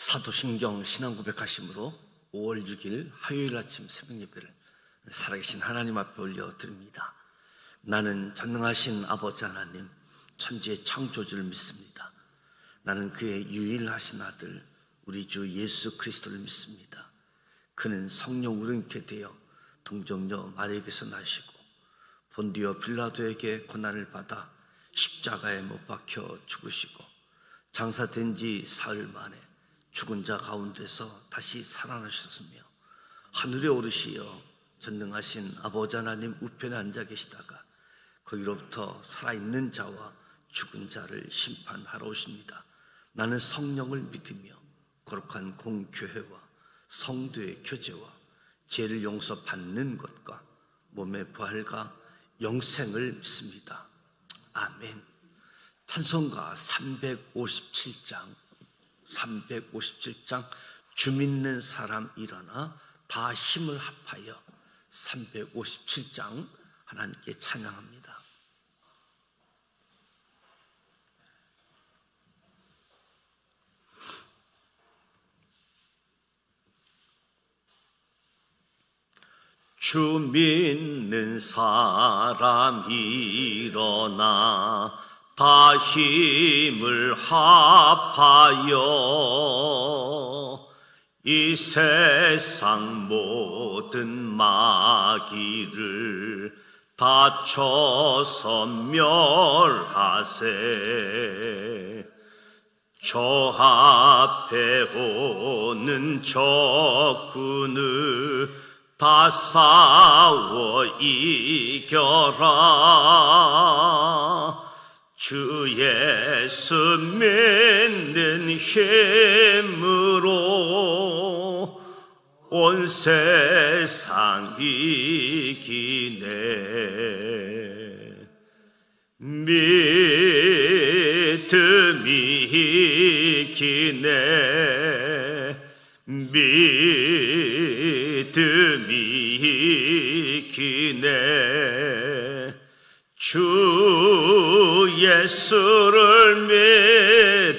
사도신경 신앙고백하심으로 5월 6일 화요일 아침 새벽 예배를 살아계신 하나님 앞에 올려드립니다. 나는 전능하신 아버지 하나님, 천지의 창조주를 믿습니다. 나는 그의 유일하신 아들 우리 주 예수 그리스도를 믿습니다. 그는 성령 우렁이게 되어 동정녀 마리아에게서 나시고 본디오 빌라도에게 고난을 받아 십자가에 못 박혀 죽으시고 장사된 지 사흘 만에 죽은 자 가운데서 다시 살아나셨으며 하늘에 오르시어 전능하신 아버지 하나님 우편에 앉아 계시다가 거기로부터 살아있는 자와 죽은 자를 심판하러 오십니다. 나는 성령을 믿으며 거룩한 공교회와 성도의 교제와 죄를 용서받는 것과 몸의 부활과 영생을 믿습니다. 아멘. 찬송가 357장 주 믿는 사람 일어나 다 힘을 합하여 357장 하나님께 찬양합니다. 주 믿는 사람 일어나 다 힘을 합하여 이 세상 모든 마귀를 다 쳐서 멸하세. 저 앞에 오는 적군을 다 싸워 이겨라. 주 예수 믿는 힘으로 온 세상 이기네. 믿음이 이기네. 믿음이 이기네. 주 예수를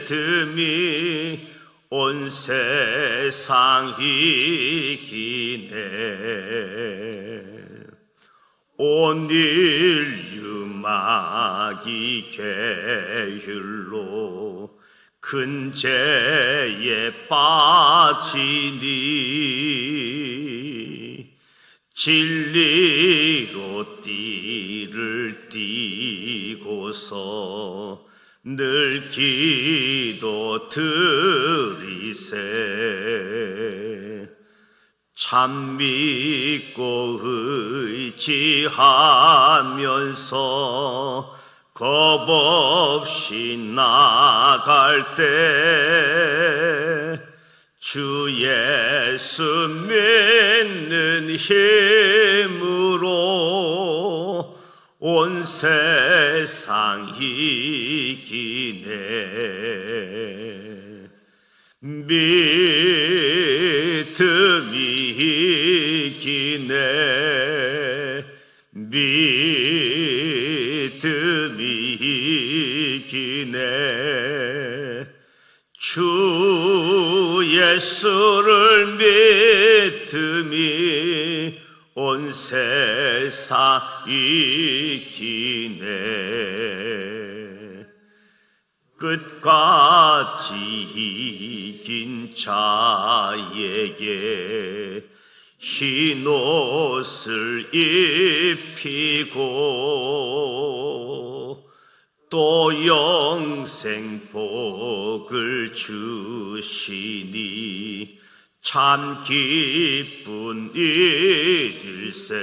믿음이 온 세상 이기네. 온 인류 마귀 계율로 큰 죄에 빠지니 진리로 띠를 띠고서 늘 기도 드리세. 참 믿고 의지하면서 겁 없이 나갈 때 주 예수 믿는 힘으로 온 세상 이기네. 믿음이 이기네. 믿음이 이기네. 주 예수를 믿음이 온 세상 이기네. 끝까지 이긴 자에게 흰 옷을 입히고 또 영생 복을 주시니 참 기쁜 일일세.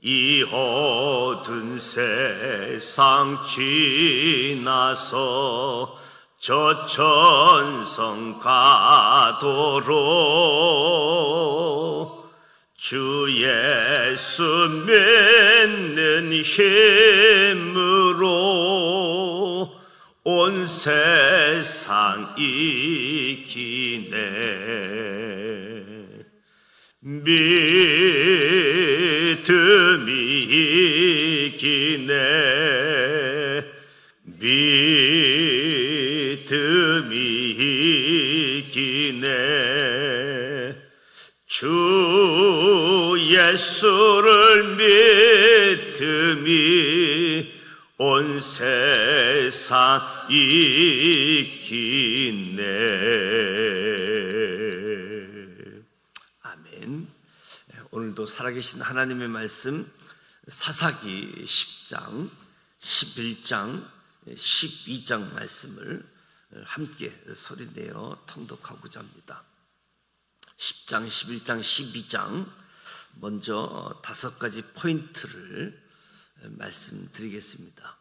이 어두운 세상 지나서 저 천성 가도록 주 예수 믿는 힘으로 온 세상 이기네. 믿음이 이기네. 믿음이 예수를 믿음이 온 세상 이기네. 아멘. 오늘도 살아계신 하나님의 말씀 사사기 10장, 11장, 12장 말씀을 함께 소리내어 통독하고자 합니다. 10장, 11장, 12장 먼저 5가지 포인트를 말씀드리겠습니다.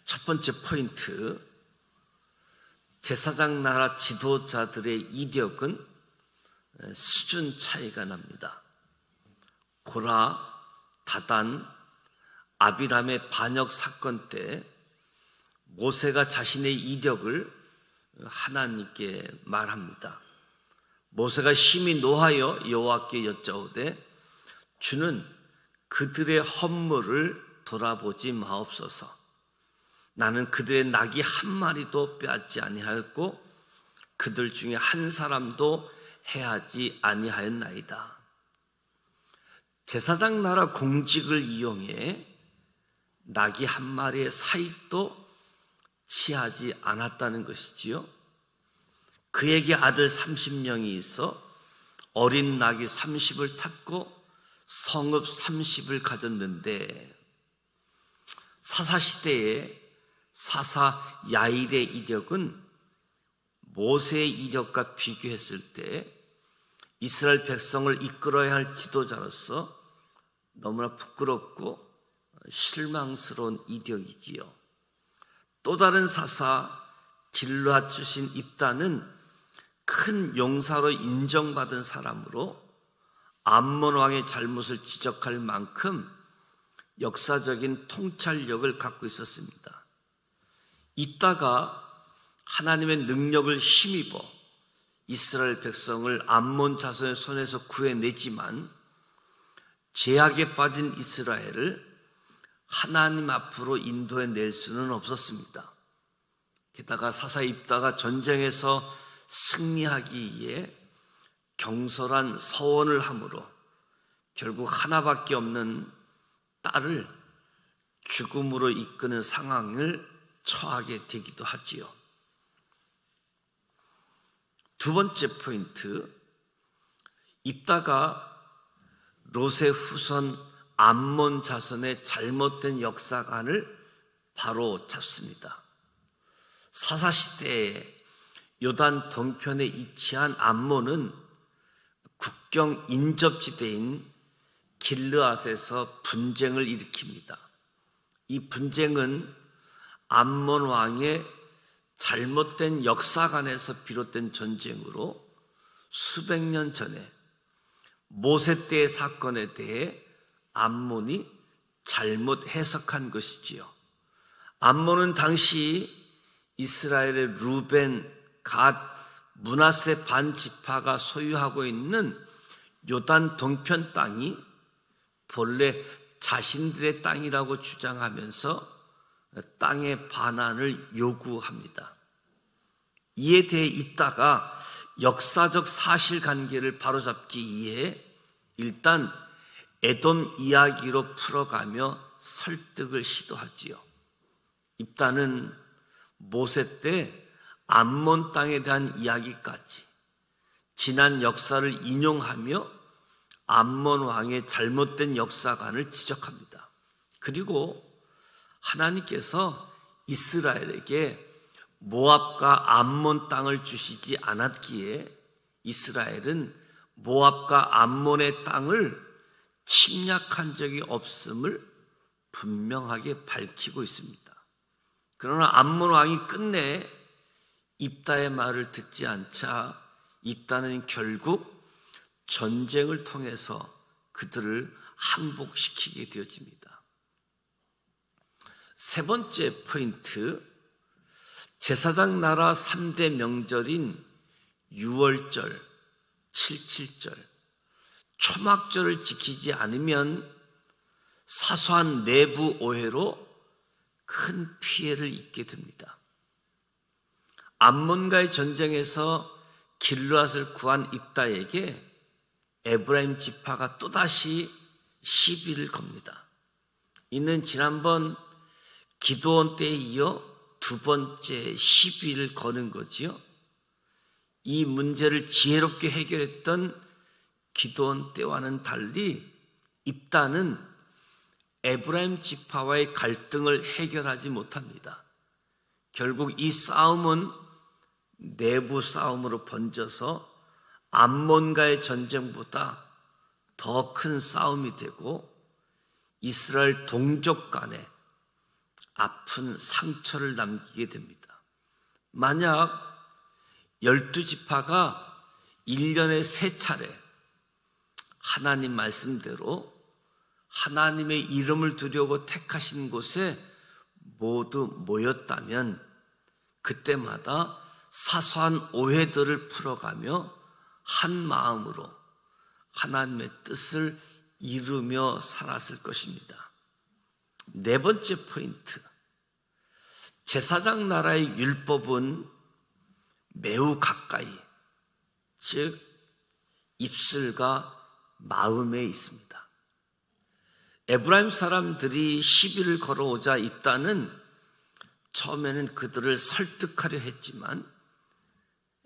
첫 번째 포인트, 제사장 나라 지도자들의 이력은 수준 차이가 납니다. 고라, 다단, 아비람의 반역 사건 때 모세가 자신의 이력을 하나님께 말합니다. 모세가 심히 노하여 여호와께 여짜오되 주는 그들의 헌물을 돌아보지 마옵소서. 나는 그들의 낙이 한 마리도 빼앗지 아니하였고 그들 중에 한 사람도 해하지 아니하였나이다. 제사장 나라 공직을 이용해 낙이 한 마리의 사익도 취하지 않았다는 것이지요. 그에게 아들 30명이 있어 어린 낙이 30을 탔고 성읍 30을 가졌는데, 사사시대에 사사 야일의 이력은 모세의 이력과 비교했을 때 이스라엘 백성을 이끌어야 할 지도자로서 너무나 부끄럽고 실망스러운 이력이지요. 또 다른 사사 길르앗 출신 입다는 큰 용사로 인정받은 사람으로 암몬 왕의 잘못을 지적할 만큼 역사적인 통찰력을 갖고 있었습니다. 입다가 하나님의 능력을 힘입어 이스라엘 백성을 암몬 자손의 손에서 구해내지만 제약에 빠진 이스라엘을 하나님 앞으로 인도해낼 수는 없었습니다. 게다가 사사 입다가 전쟁에서 승리하기 위해 경솔한 서원을 함으로 결국 하나밖에 없는 딸을 죽음으로 이끄는 상황을 처하게 되기도 하지요. 두 번째 포인트, 입다가 롯의 후손 암몬 자손의 잘못된 역사관을 바로 잡습니다. 사사시대에 요단 동편에 위치한 암몬은 국경 인접지대인 길르앗에서 분쟁을 일으킵니다. 이 분쟁은 암몬 왕의 잘못된 역사관에서 비롯된 전쟁으로 수백 년 전에 모세 때의 사건에 대해 암몬이 잘못 해석한 것이지요. 암몬은 당시 이스라엘의 루벤, 갓, 므낫세 반 지파가 소유하고 있는 요단 동편 땅이 본래 자신들의 땅이라고 주장하면서 땅의 반환을 요구합니다. 이에 대해 입다가 역사적 사실관계를 바로잡기 위해 일단 에돔 이야기로 풀어가며 설득을 시도하지요. 입다는 모세 때 암몬 땅에 대한 이야기까지 지난 역사를 인용하며 암몬 왕의 잘못된 역사관을 지적합니다. 그리고 하나님께서 이스라엘에게 모압과 암몬 땅을 주시지 않았기에 이스라엘은 모압과 암몬의 땅을 침략한 적이 없음을 분명하게 밝히고 있습니다. 그러나 암몬 왕이 끝내 입다의 말을 듣지 않자 입다는 결국 전쟁을 통해서 그들을 항복시키게 되어집니다. 세 번째 포인트, 제사장 나라 3대 명절인 6월절, 77절, 초막절을 지키지 않으면 사소한 내부 오해로 큰 피해를 입게 됩니다. 암몬과의 전쟁에서 길르앗을 구한 입다에게 에브라임 지파가 또다시 시비를 겁니다. 이는 지난번 기드온 때에 이어 두 번째 시비를 거는 거지요. 이 문제를 지혜롭게 해결했던 기드온 때와는 달리 입다는 에브라임 지파와의 갈등을 해결하지 못합니다. 결국 이 싸움은 내부 싸움으로 번져서 암몬과의 전쟁보다 더 큰 싸움이 되고 이스라엘 동족 간에 아픈 상처를 남기게 됩니다. 만약 12지파가 1년에 3차례 하나님 말씀대로 하나님의 이름을 두려고 택하신 곳에 모두 모였다면 그때마다 사소한 오해들을 풀어가며 한 마음으로 하나님의 뜻을 이루며 살았을 것입니다. 네 번째 포인트, 제사장 나라의 율법은 매우 가까이, 즉 입술과 마음에 있습니다. 에브라임 사람들이 시비를 걸어오자 입다는 처음에는 그들을 설득하려 했지만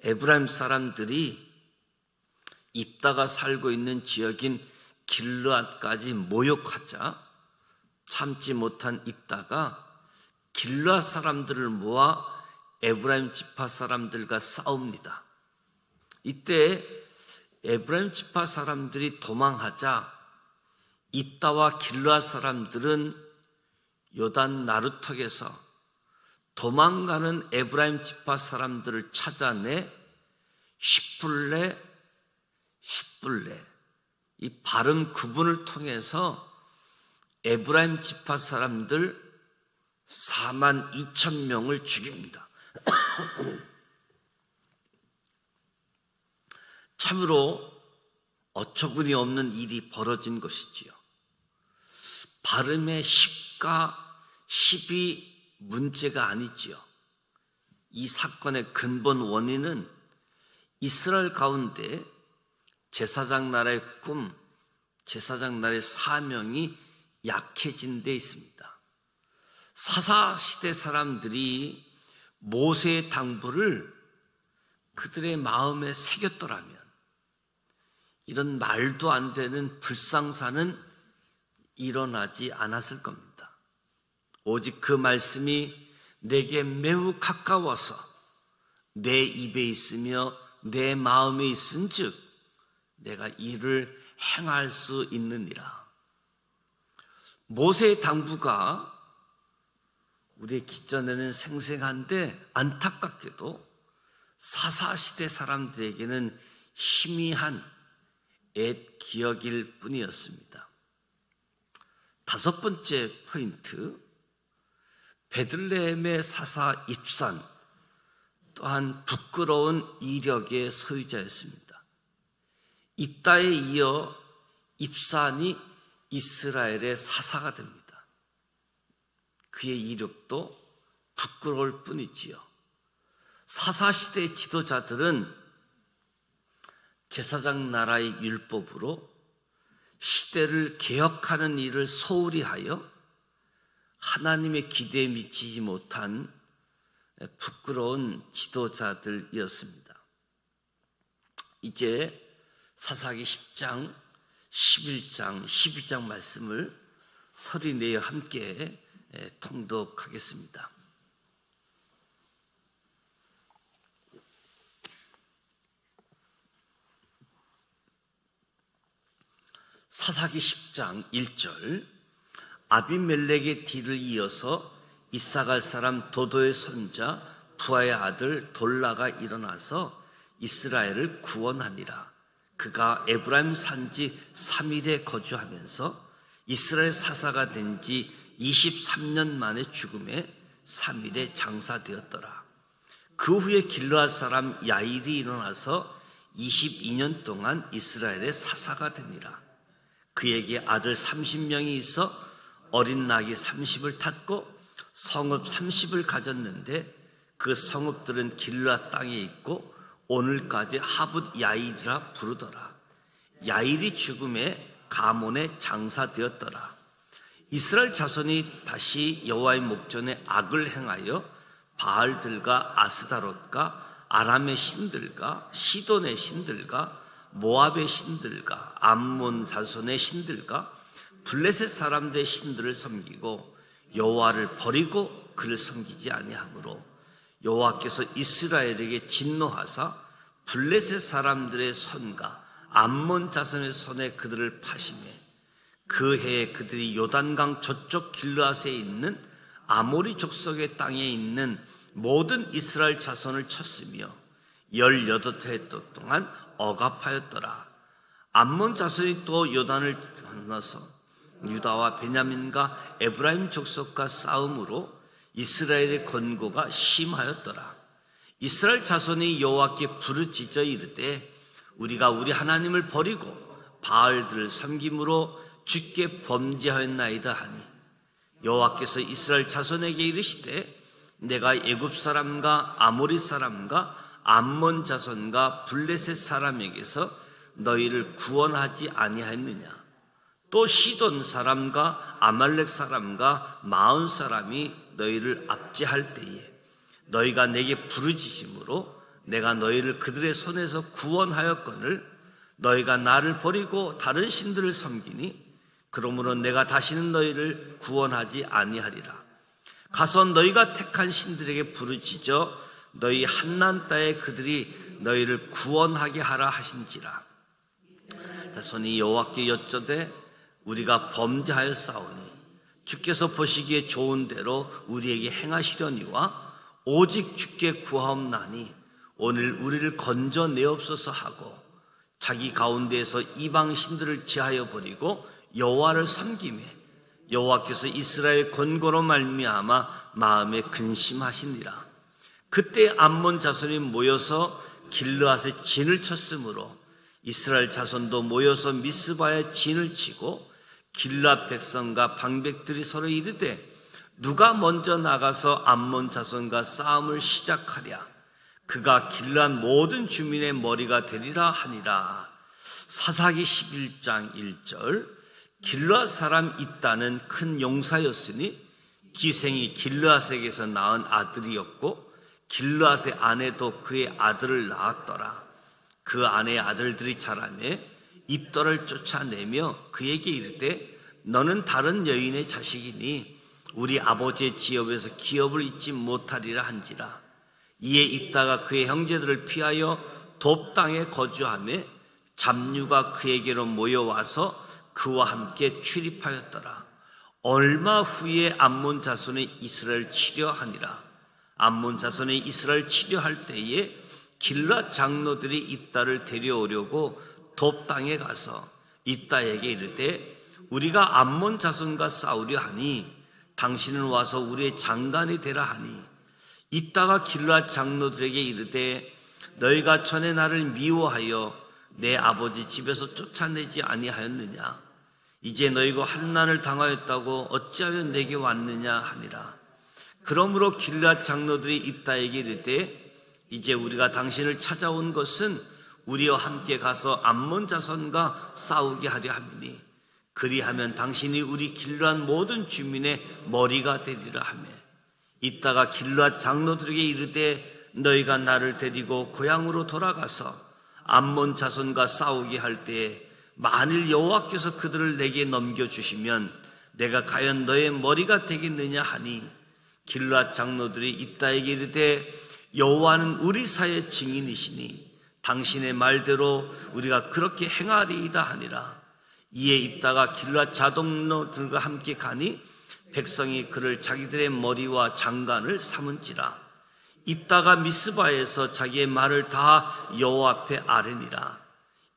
에브라임 사람들이 입다가 살고 있는 지역인 길르앗까지 모욕하자 참지 못한 입다가 길르앗 사람들을 모아 에브라임 지파 사람들과 싸웁니다. 이때 에브라임 지파 사람들이 도망하자 입다와 길르앗 사람들은 요단 나루턱에서 도망가는 에브라임 지파 사람들을 찾아내 10불레 이 발음 구분을 통해서 에브라임 지파 사람들 42,000명을 죽입니다. 참으로 어처구니 없는 일이 벌어진 것이지요. 발음의 10과 10이 문제가 아니지요. 이 사건의 근본 원인은 이스라엘 가운데 제사장 나라의 꿈, 제사장 나라의 사명이 약해진 데 있습니다. 사사시대 사람들이 모세의 당부를 그들의 마음에 새겼더라면 이런 말도 안 되는 불상사는 일어나지 않았을 겁니다. 오직 그 말씀이 내게 매우 가까워서 내 입에 있으며 내 마음에 있은즉 내가 이를 행할 수 있느니라. 모세의 당부가 우리의 기전에는 생생한데 안타깝게도 사사시대 사람들에게는 희미한 옛 기억일 뿐이었습니다. 다섯 번째 포인트, 베들레헴의 사사 입산 또한 부끄러운 이력의 소유자였습니다. 입다에 이어 입산이 이스라엘의 사사가 됩니다. 그의 이력도 부끄러울 뿐이지요. 사사시대 지도자들은 제사장 나라의 율법으로 시대를 개혁하는 일을 소홀히 하여 하나님의 기대에 미치지 못한 부끄러운 지도자들이었습니다. 이제 사사기 10장, 11장, 12장 말씀을 소리내어 함께 통독하겠습니다. 사사기 10장 1절, 아비멜렉의 뒤를 이어서 이사갈 사람 도도의 손자 부하의 아들 돌라가 일어나서 이스라엘을 구원하니라. 그가 에브라임 산지 3일에 거주하면서 이스라엘 사사가 된 지 23년 만에 죽음에 3일에 장사되었더라. 그 후에 길르앗 사람 야일이 일어나서 22년 동안 이스라엘의 사사가 되니라. 그에게 아들 30명이 있어 어린 낙이 30을 탔고 성읍 30을 가졌는데 그 성읍들은 길르앗 땅에 있고 오늘까지 하붓 야일이라 부르더라. 야일이 죽음에 가몬에 장사되었더라. 이스라엘 자손이 다시 여호와의 목전에 악을 행하여 바알들과 아스다롯과 아람의 신들과 시돈의 신들과 모압의 신들과 암몬 자손의 신들과 블레셋 사람들의 신들을 섬기고 여호와를 버리고 그를 섬기지 아니하므로 여호와께서 이스라엘에게 진노하사 블레셋 사람들의 손과 암몬 자손의 손에 그들을 파시매 그 해에 그들이 요단강 저쪽 길르앗에 있는 아모리 족속의 땅에 있는 모든 이스라엘 자손을 쳤으며 18해 동안 억압하였더라. 암몬 자손이 또 요단을 건너서 유다와 베냐민과 에브라임 족속과 싸움으로 이스라엘의 권고가 심하였더라. 이스라엘 자손이 여호와께 부르짖어 이르되 우리가 우리 하나님을 버리고 바알들을 섬김으로 주께 범죄하였나이다 하니 여호와께서 이스라엘 자손에게 이르시되 내가 애굽 사람과 아모리 사람과 암몬 자손과 블레셋 사람에게서 너희를 구원하지 아니하였느냐. 또 시돈 사람과 아말렉 사람과 마온 사람이 너희를 압제할 때에 너희가 내게 부르짖음으로 내가 너희를 그들의 손에서 구원하였거늘 너희가 나를 버리고 다른 신들을 섬기니 그러므로 내가 다시는 너희를 구원하지 아니하리라. 가서 너희가 택한 신들에게 부르짖어 너희 한난 땅에 그들이 너희를 구원하게 하라 하신지라. 자손이 여호와께 여쭤되 우리가 범죄하였사오니 주께서 보시기에 좋은 대로 우리에게 행하시려니와 오직 주께 구하옵나니 오늘 우리를 건져내옵소서 하고 자기 가운데에서 이방 신들을 제하여 버리고 여호와를 섬기매 여호와께서 이스라엘 권고로 말미암아 마음에 근심하시니라. 그때 암몬 자손이 모여서 길르앗에 진을 쳤으므로 이스라엘 자손도 모여서 미스바에 진을 치고 길르앗 백성과 방백들이 서로 이르되 누가 먼저 나가서 암몬 자손과 싸움을 시작하랴. 그가 길르앗 모든 주민의 머리가 되리라 하니라. 사사기 11장 1절. 길르앗 사람 있다는 큰 용사였으니 기생이 길르앗에게서 낳은 아들이었고 길르앗의 아내도 그의 아들을 낳았더라. 그 아내의 아들들이 자라매 입더를 쫓아내며 그에게 이르되 너는 다른 여인의 자식이니 우리 아버지의 지역에서 기업을 잊지 못하리라 한지라. 이에 입다가 그의 형제들을 피하여 돕 땅에 거주하며 잡류가 그에게로 모여와서 그와 함께 출입하였더라. 얼마 후에 암몬 자손의 이스라엘 치려하니라. 암몬 자손의 이스라엘 치려할 때에 길르앗 장로들이 입다를 데려오려고 돕 땅에 가서 입다에게 이르되 우리가 암몬 자손과 싸우려 하니 당신은 와서 우리의 장관이 되라 하니 입다가 길르앗 장로들에게 이르되 너희가 전에 나를 미워하여 내 아버지 집에서 쫓아내지 아니하였느냐. 이제 너희가 환난을 당하였다고 어찌하여 내게 왔느냐 하니라. 그러므로 길르앗 장로들이 입다에게 이르되 이제 우리가 당신을 찾아온 것은 우리와 함께 가서 암몬 자손과 싸우게 하려 함이니 그리하면 당신이 우리 길르앗 모든 주민의 머리가 되리라 하며 입다가 길르앗 장로들에게 이르되 너희가 나를 데리고 고향으로 돌아가서 암몬 자손과 싸우게 할 때에 만일 여호와께서 그들을 내게 넘겨주시면 내가 과연 너의 머리가 되겠느냐 하니 길르앗 장로들이 입다에게 이르되 여호와는 우리 사이의 증인이시니 당신의 말대로 우리가 그렇게 행하리이다 하니라. 이에 입다가 길르앗 자동로들과 함께 가니 백성이 그를 자기들의 머리와 장관을 삼은지라. 입다가 미스바에서 자기의 말을 다 여호와 앞에 아뢰니라.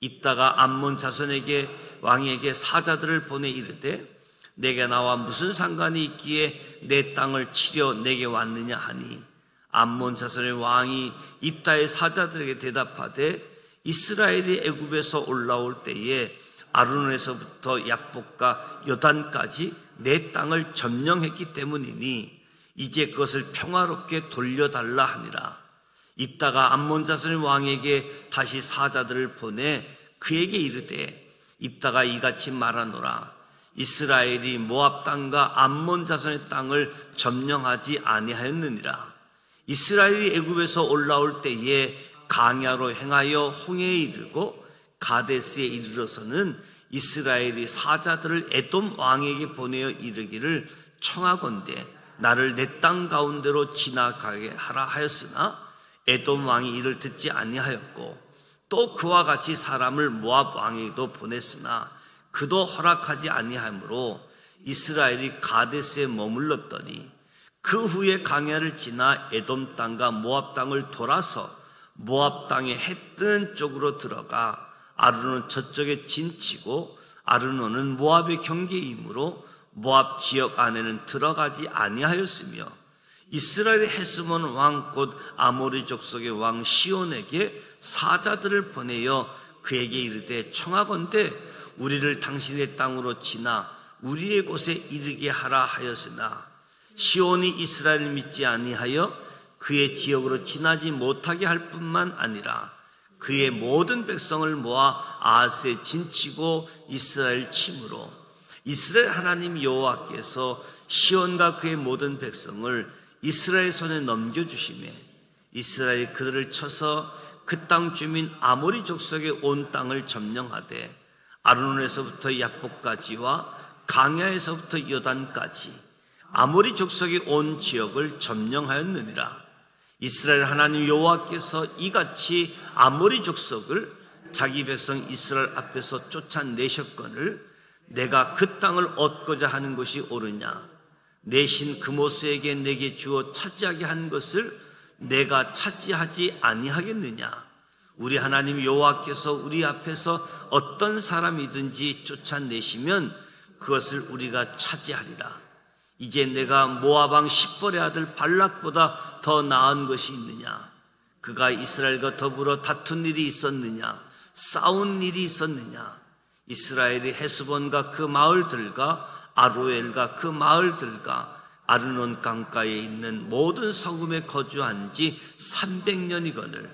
입다가 암몬 자손에게 왕에게 사자들을 보내 이르되 내게 나와 무슨 상관이 있기에 내 땅을 치려 내게 왔느냐 하니 암몬 자손의 왕이 입다의 사자들에게 대답하되 이스라엘이 애굽에서 올라올 때에 아르논에서부터 약복과 요단까지 내 땅을 점령했기 때문이니 이제 그것을 평화롭게 돌려달라 하니라. 입다가 암몬 자손의 왕에게 다시 사자들을 보내 그에게 이르되 입다가 이같이 말하노라. 이스라엘이 모압 땅과 암몬 자손의 땅을 점령하지 아니하였느니라. 이스라엘이 애굽에서 올라올 때에 강야로 행하여 홍해에 이르고 가데스에 이르러서는 이스라엘이 사자들을 에돔 왕에게 보내어 이르기를 청하건대 나를 내 땅 가운데로 지나가게 하라 하였으나 에돔 왕이 이를 듣지 아니하였고 또 그와 같이 사람을 모압 왕에게도 보냈으나 그도 허락하지 아니하므로 이스라엘이 가데스에 머물렀더니 그 후에 강야를 지나 에돔 땅과 모압 땅을 돌아서 모압 땅의 해 뜨는 쪽으로 들어가 아르논 저쪽에 진치고 아르논은 모압의 경계이므로 모압 지역 안에는 들어가지 아니하였으며 이스라엘의 헤스본 왕 곧 아모리 족속의 왕 시온에게 사자들을 보내어 그에게 이르되 청하건대 우리를 당신의 땅으로 지나 우리의 곳에 이르게 하라 하였으나 시온이 이스라엘을 믿지 아니하여 그의 지역으로 지나지 못하게 할 뿐만 아니라 그의 모든 백성을 모아 아하스에 진치고 이스라엘 침으로 이스라엘 하나님 여호와께서 시온과 그의 모든 백성을 이스라엘 손에 넘겨주시매 이스라엘이 그들을 쳐서 그 땅 주민 아모리 족속의 온 땅을 점령하되 아르논에서부터 야복까지와 강야에서부터 요단까지 아모리 족속의 온 지역을 점령하였느니라. 이스라엘 하나님 여호와께서 이같이 아모리 족속을 자기 백성 이스라엘 앞에서 쫓아내셨거늘 내가 그 땅을 얻고자 하는 것이 옳으냐? 내 신 그모스에게 내게 주어 차지하게 한 것을 내가 차지하지 아니하겠느냐? 우리 하나님 여호와께서 우리 앞에서 어떤 사람이든지 쫓아내시면 그것을 우리가 차지하리라. 이제 내가 모압 왕 십볼의 아들 발락보다 더 나은 것이 있느냐? 그가 이스라엘과 더불어 다툰 일이 있었느냐? 싸운 일이 있었느냐? 이스라엘이 헤스본과 그 마을들과 아로엘과 그 마을들과 아르논 강가에 있는 모든 성읍에 거주한 지 300년이거늘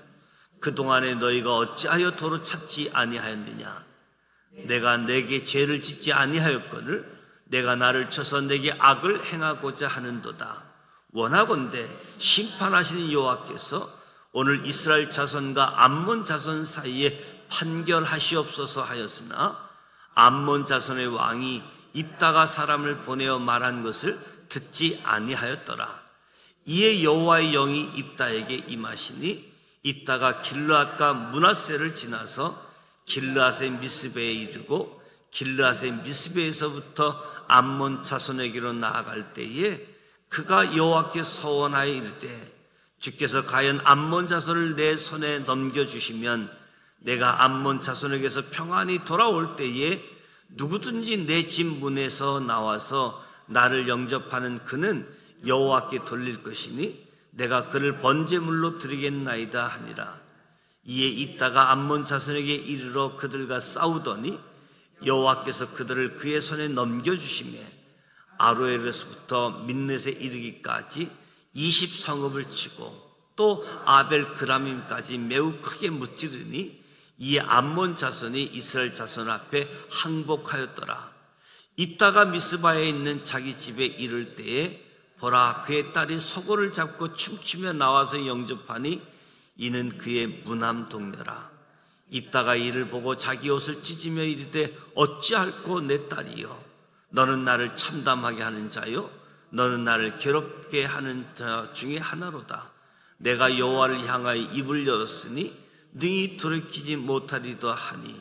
그동안에 너희가 어찌하여 도로 찾지 아니하였느냐? 내가 내게 죄를 짓지 아니하였거늘 내가 나를 쳐서 내게 악을 행하고자 하는도다. 원하건대 심판하시는 여호와께서 오늘 이스라엘 자손과 암몬 자손 사이에 판결하시옵소서 하였으나 암몬 자손의 왕이 입다가 사람을 보내어 말한 것을 듣지 아니하였더라. 이에 여호와의 영이 입다에게 임하시니 입다가 길르앗과 므낫세를 지나서 길르앗의 미스베에 이르고 길르앗의 미스베에서부터 암몬 자손에게로 나아갈 때에 그가 여호와께 서원하여 이르되 주께서 과연 암몬 자손을 내 손에 넘겨주시면 내가 암몬 자손에게서 평안히 돌아올 때에 누구든지 내 집 문에서 나와서 나를 영접하는 그는 여호와께 돌릴 것이니 내가 그를 번제물로 드리겠나이다 하니라. 이에 입다가 암몬 자손에게 이르러 그들과 싸우더니 여호와께서 그들을 그의 손에 넘겨주시며 아로엘에서부터 민넷에 이르기까지 20성읍을 치고 또 아벨 그라밈까지 매우 크게 무찌르니 이에 암몬 자손이 이스라엘 자손 앞에 항복하였더라. 입다가 미스바에 있는 자기 집에 이를 때에 보라 그의 딸이 소고를 잡고 춤추며 나와서 영접하니 이는 그의 무남 동료라. 입다가 이를 보고 자기 옷을 찢으며 이르되 어찌할꼬 내 딸이여 너는 나를 참담하게 하는 자요 너는 나를 괴롭게 하는 자 중에 하나로다. 내가 여호와를 향하여 입을 열었으니 능히 돌이키지 못하리도 하니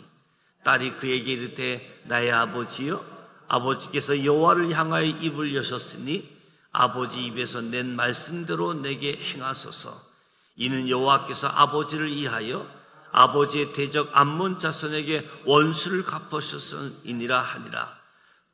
딸이 그에게 이르되 나의 아버지여 아버지께서 여호와를 향하여 입을 여셨으니 아버지 입에서 낸 말씀대로 내게 행하소서. 이는 여호와께서 아버지를 위하여 아버지의 대적 암몬 자손에게 원수를 갚으셨으니라 하니라.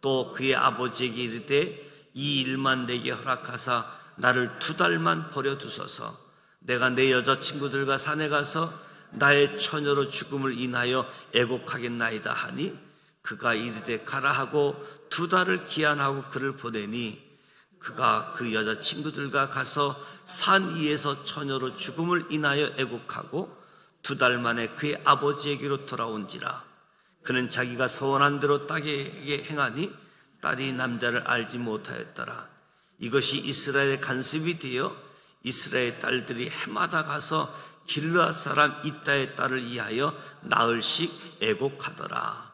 또 그의 아버지에게 이르되 이 일만 내게 허락하사 나를 2달만 버려두소서. 내가 내 여자친구들과 산에 가서 나의 처녀로 죽음을 인하여 애곡하겠나이다 하니 그가 이르되 가라 하고 2달을 기한하고 그를 보내니 그가 그 여자친구들과 가서 산 위에서 처녀로 죽음을 인하여 애곡하고 2달 만에 그의 아버지에게로 돌아온지라. 그는 자기가 소원한 대로 딸에게 행하니 딸이 남자를 알지 못하였더라. 이것이 이스라엘의 간습이 되어 이스라엘 딸들이 해마다 가서 길르앗 사람 입다의 딸을 위하여 나흘씩 애곡하더라.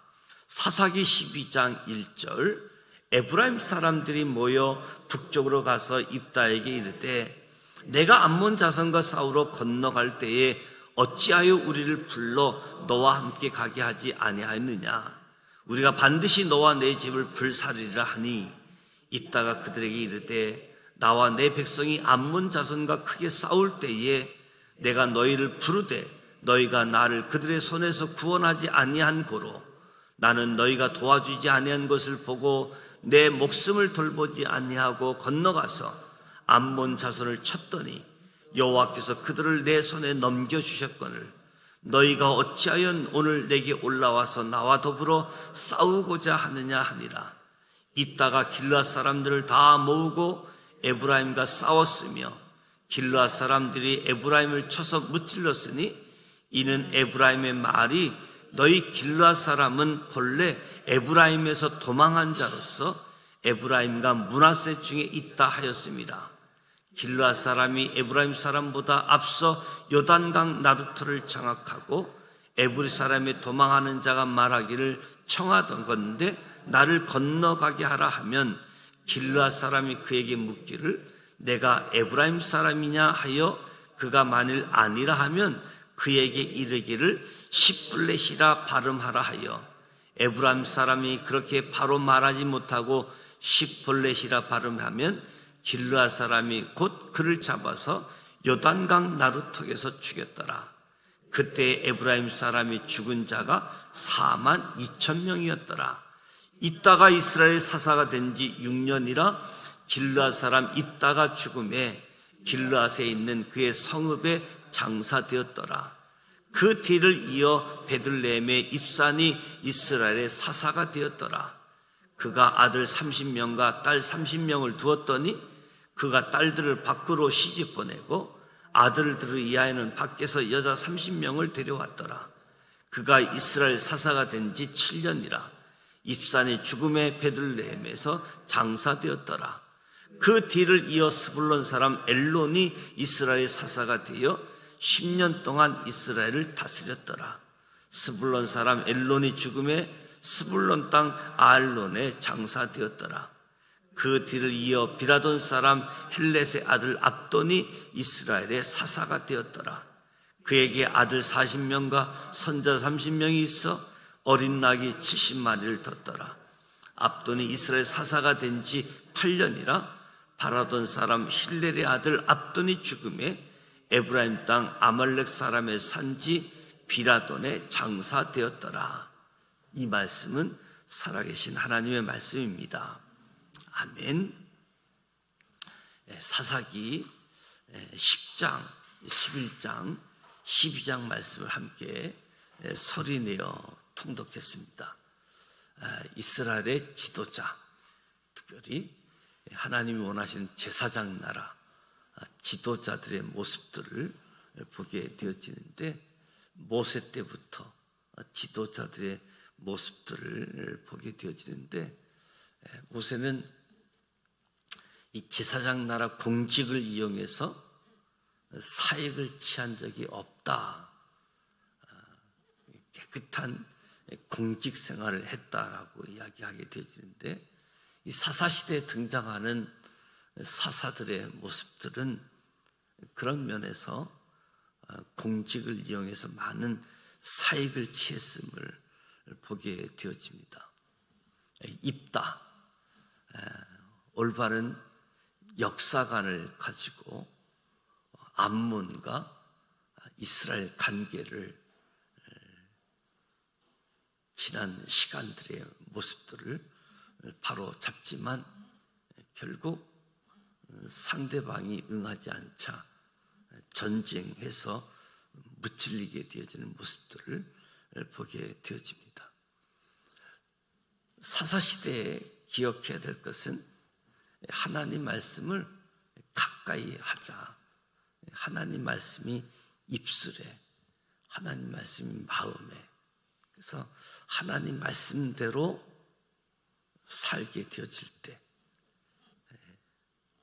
사사기 12장 1절. 에브라임 사람들이 모여 북쪽으로 가서 입다에게 이르되 내가 암몬 자손과 싸우러 건너갈 때에 어찌하여 우리를 불러 너와 함께 가게 하지 아니하였느냐. 우리가 반드시 너와 내 집을 불사르리라 하니 입다가 그들에게 이르되 나와 내 백성이 암몬 자손과 크게 싸울 때에 내가 너희를 부르되 너희가 나를 그들의 손에서 구원하지 아니한 고로 나는 너희가 도와주지 아니한 것을 보고 내 목숨을 돌보지 아니하고 건너가서 암몬 자손을 쳤더니 여호와께서 그들을 내 손에 넘겨주셨거늘 너희가 어찌하여 오늘 내게 올라와서 나와 더불어 싸우고자 하느냐 하니라. 입다가 길르앗 사람들을 다 모으고 에브라임과 싸웠으며 길르앗 사람들이 에브라임을 쳐서 무찔렀으니 이는 에브라임의 말이 너희 길르앗 사람은 본래 에브라임에서 도망한 자로서 에브라임과 므낫세 중에 있다 하였습니다. 길르앗 사람이 에브라임 사람보다 앞서 요단강 나루터를 장악하고 에브리 사람의 도망하는 자가 말하기를 청하던 건데 나를 건너가게 하라 하면 길르앗 사람이 그에게 묻기를 내가 에브라임 사람이냐 하여 그가 만일 아니라 하면 그에게 이르기를 십블렛이라 발음하라 하여 에브라임 사람이 그렇게 바로 말하지 못하고 십블렛이라 발음하면 길르앗 사람이 곧 그를 잡아서 요단강 나루턱에서 죽였더라. 그때 에브라임 사람이 죽은 자가 42,000명이었더라. 입다가 이스라엘 사사가 된 지 6년이라 길르앗 사람 입다가 죽음에 길르앗에 있는 그의 성읍에 장사되었더라. 그 뒤를 이어 베들레헴의 입산이 이스라엘의 사사가 되었더라. 그가 아들 30명과 딸 30명을 두었더니 그가 딸들을 밖으로 시집 보내고 아들들을 위하여는 밖에서 여자 30명을 데려왔더라. 그가 이스라엘 사사가 된 지 7년이라 입산의 죽음의 베들레헴에서 장사되었더라. 그 뒤를 이어 스불론 사람 엘론이 이스라엘 사사가 되어 10년 동안 이스라엘을 다스렸더라. 스불론 사람 엘론이 죽음에 스불론 땅 아알론에 장사되었더라. 그 뒤를 이어 비라돈 사람 헬렛의 아들 압돈이 이스라엘의 사사가 되었더라. 그에게 아들 40명과 선자 30명이 있어 어린 낙이 70마리를 뒀더라. 압돈이 이스라엘 사사가 된 지 8년이라 바라돈 사람 힐렐의 아들 압돈이 죽음에 에브라임 땅 아말렉 사람의 산지 비라돈에 장사되었더라. 이 말씀은 살아계신 하나님의 말씀입니다. 아멘. 사사기 10장, 11장, 12장 말씀을 함께 소리내어 통독했습니다. 이스라엘의 지도자, 특별히 하나님이 원하시는 제사장 나라 지도자들의 모습들을 보게 되어지는데 모세 때부터 지도자들의 모습들을 보게 되어지는데 모세는 이 제사장 나라 공직을 이용해서 사익을 취한 적이 없다. 깨끗한 공직 생활을 했다라고 이야기하게 되어지는데 이 사사시대에 등장하는 사사들의 모습들은 그런 면에서 공직을 이용해서 많은 사익을 취했음을 보게 되어집니다. 입다, 올바른 역사관을 가지고 암몬과 이스라엘 관계를 지난 시간들의 모습들을 바로 잡지만 결국 상대방이 응하지 않자 전쟁해서 무찔리게 되어지는 모습들을 보게 되어집니다. 사사시대에 기억해야 될 것은 하나님 말씀을 가까이 하자. 하나님 말씀이 입술에, 하나님 말씀이 마음에, 그래서 하나님 말씀대로 살게 되어질 때,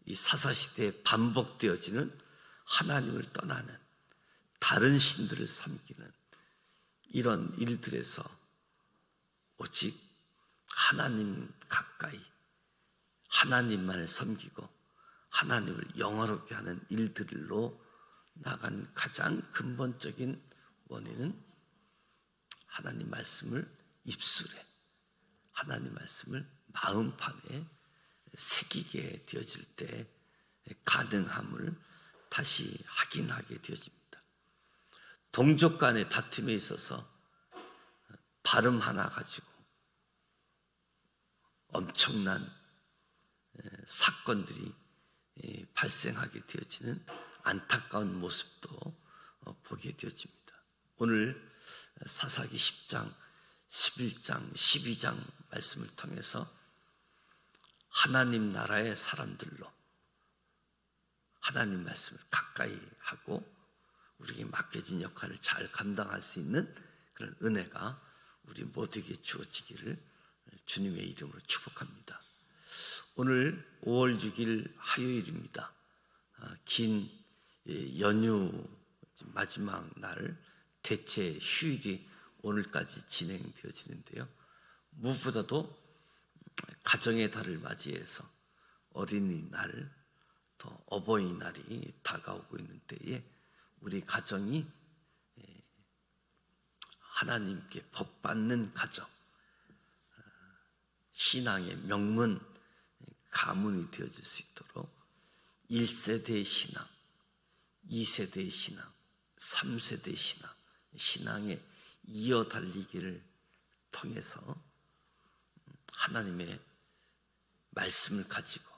이 사사시대에 반복되어지는 하나님을 떠나는 다른 신들을 섬기는 이런 일들에서 오직 하나님 가까이 하나님만을 섬기고 하나님을 영화롭게 하는 일들로 나간 가장 근본적인 원인은 하나님 말씀을 입술에, 하나님 말씀을 마음판에 새기게 되어질 때 가능함을 다시 확인하게 되어집니다. 동족 간의 다툼에 있어서 발음 하나 가지고 엄청난 사건들이 발생하게 되어지는 안타까운 모습도 보게 되어집니다. 오늘 사사기 10장, 11장, 12장 말씀을 통해서 하나님 나라의 사람들로 하나님 말씀을 가까이 하고 우리에게 맡겨진 역할을 잘 감당할 수 있는 그런 은혜가 우리 모두에게 주어지기를 주님의 이름으로 축복합니다. 오늘 5월 6일 화요일입니다. 긴 연휴 마지막 날 대체 휴일이 오늘까지 진행되어지는데요. 무엇보다도 가정의 달을 맞이해서 어린이날, 또 어버이날이 다가오고 있는 때에 우리 가정이 하나님께 복받는 가정, 신앙의 명문 가문이 되어질 수 있도록 1세대의 신앙, 2세대의 신앙, 3세대의 신앙, 신앙에 이어 달리기를 통해서 하나님의 말씀을 가지고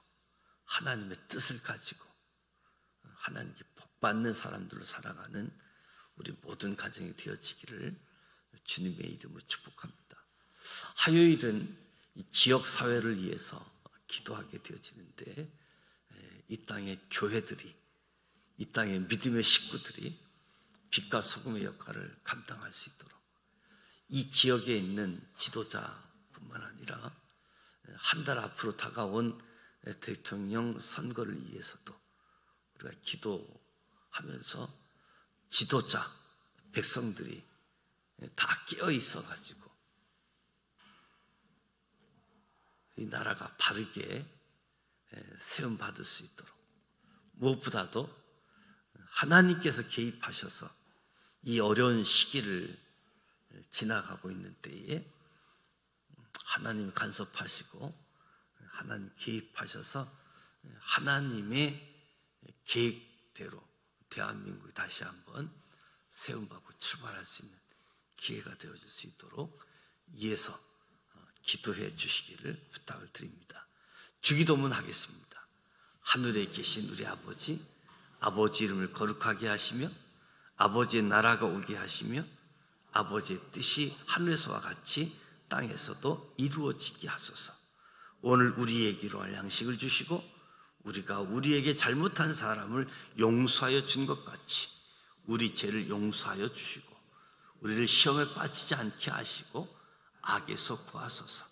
하나님의 뜻을 가지고 하나님께 복받는 사람들로 살아가는 우리 모든 가정이 되어지기를 주님의 이름으로 축복합니다. 화요일은 이 지역 사회를 위해서 기도하게 되어지는데 이 땅의 교회들이, 이 땅의 믿음의 식구들이 빛과 소금의 역할을 감당할 수 있도록 이 지역에 있는 지도자뿐만 아니라 한 달 앞으로 다가온 대통령 선거를 위해서도 우리가 기도하면서 지도자, 백성들이 다 깨어 있어가지고 이 나라가 바르게 세움받을 수 있도록, 무엇보다도 하나님께서 개입하셔서 이 어려운 시기를 지나가고 있는 때에 하나님 간섭하시고 하나님 개입하셔서 하나님의 계획대로 대한민국이 다시 한번 세움받고 출발할 수 있는 기회가 되어질 수 있도록 위해서 기도해 주시기를 부탁을 드립니다. 주기도문 하겠습니다. 하늘에 계신 우리 아버지, 아버지 이름을 거룩하게 하시며 아버지의 나라가 오게 하시며 아버지의 뜻이 하늘에서와 같이 땅에서도 이루어지게 하소서. 오늘 우리에게로 할 양식을 주시고 우리가 우리에게 잘못한 사람을 용서하여 준 것 같이 우리 죄를 용서하여 주시고 우리를 시험에 빠지지 않게 하시고 악에서 구하소서.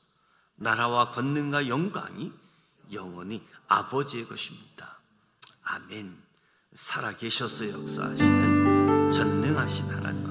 나라와 권능과 영광이 영원히 아버지의 것입니다. 아멘. 살아계셔서 역사하시는 전능하신 하나님,